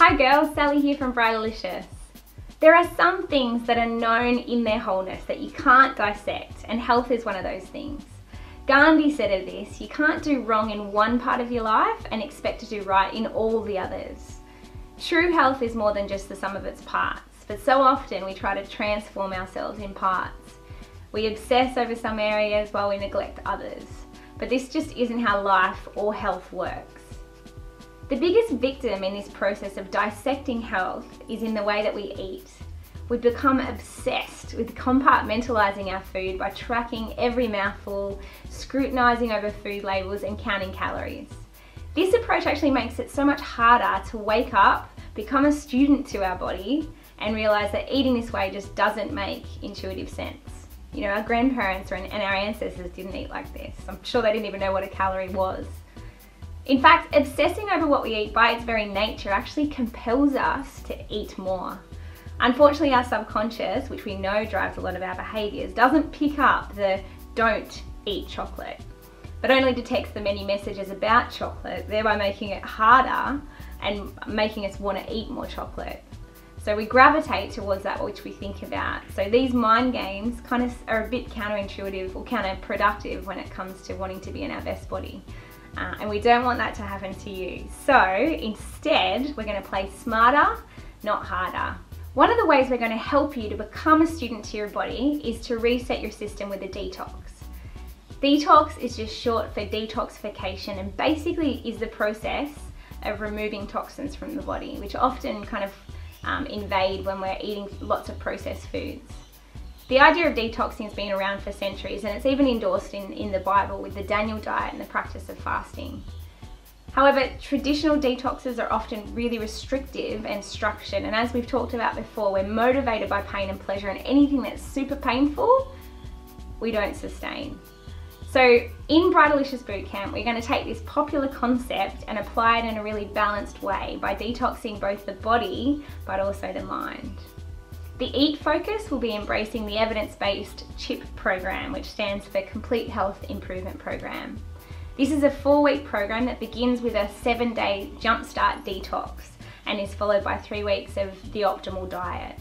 Hi girls, Sally here from Bridalicious. There are some things that are known in their wholeness that you can't dissect, and health is one of those things. Gandhi said of this, you can't do wrong in one part of your life and expect to do right in all the others. True health is more than just the sum of its parts, but so often we try to transform ourselves in parts. We obsess over some areas while we neglect others, but this just isn't how life or health works. The biggest victim in this process of dissecting health is in the way that we eat. We've become obsessed with compartmentalising our food by tracking every mouthful, scrutinising over food labels and counting calories. This approach actually makes it so much harder to wake up, become a student to our body and realise that eating this way just doesn't make intuitive sense. You know, our grandparents and our ancestors didn't eat like this. I'm sure they didn't even know what a calorie was. In fact, obsessing over what we eat by its very nature actually compels us to eat more. Unfortunately, our subconscious, which we know drives a lot of our behaviours, doesn't pick up the don't eat chocolate, but only detects the many messages about chocolate, thereby making it harder and making us want to eat more chocolate. So we gravitate towards that which we think about. So these mind games kind of are a bit counterintuitive or counterproductive when it comes to wanting to be in our best body. And we don't want that to happen to you. So instead, we're going to play smarter, not harder. One of the ways we're going to help you to become a student to your body is to reset your system with a detox. Detox is just short for detoxification and basically is the process of removing toxins from the body, which often kind of invade when we're eating lots of processed foods. The idea of detoxing has been around for centuries, and it's even endorsed in the Bible with the Daniel diet and the practice of fasting. However, traditional detoxes are often really restrictive and structured, and as we've talked about before, we're motivated by pain and pleasure, and anything that's super painful, we don't sustain. So in Bridalicious Bootcamp, we're going to take this popular concept and apply it in a really balanced way by detoxing both the body, but also the mind. The EAT focus will be embracing the evidence-based CHIP program, which stands for Complete Health Improvement Program. This is a 4-week program that begins with a 7-day jumpstart detox and is followed by 3 weeks of the optimal diet,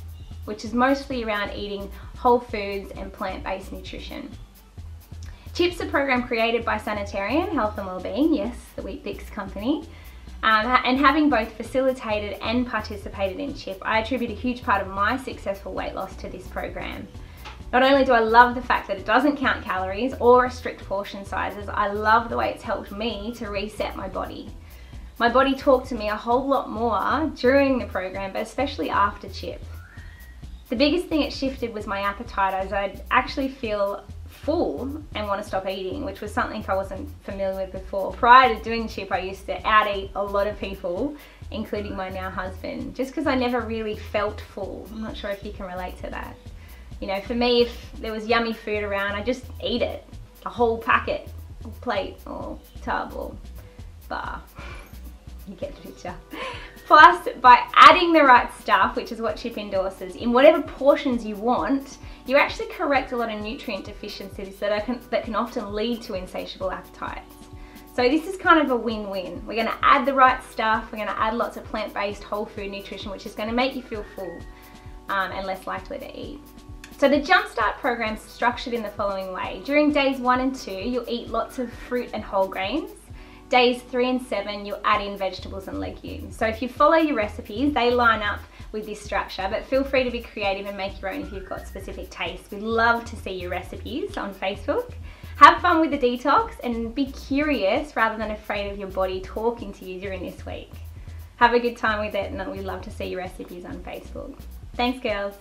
which is mostly around eating whole foods and plant-based nutrition. CHIP's a program created by Sanitarian Health and Wellbeing, yes, the Weet-Bix company. And having both facilitated and participated in CHIP, I attribute a huge part of my successful weight loss to this program. Not only do I love the fact that it doesn't count calories or restrict portion sizes, I love the way it's helped me to reset my body. My body talked to me a whole lot more during the program, but especially after CHIP. The biggest thing it shifted was my appetite, as I'd actually feel full and want to stop eating, which was something I wasn't familiar with before. Prior to doing CHIP, I used to out-eat a lot of people, including my now husband, just because I never really felt full. I'm not sure if you can relate to that. You know, for me, if there was yummy food around, I just eat it, a whole packet, or plate, or tub, or bar. You get the picture. Plus, by adding the right stuff, which is what CHIP endorses, in whatever portions you want, you actually correct a lot of nutrient deficiencies that can often lead to insatiable appetites. So this is kind of a win-win. We're going to add the right stuff, we're going to add lots of plant-based whole food nutrition, which is going to make you feel full and less likely to eat. So the Jumpstart program is structured in the following way. During days 1 and 2, you'll eat lots of fruit and whole grains. Days 3 and 7, you'll add in vegetables and legumes. So if you follow your recipes, they line up with this structure, but feel free to be creative and make your own if you've got specific tastes. We'd love to see your recipes on Facebook. Have fun with the detox and be curious rather than afraid of your body talking to you during this week. Have a good time with it, and we'd love to see your recipes on Facebook. Thanks, girls.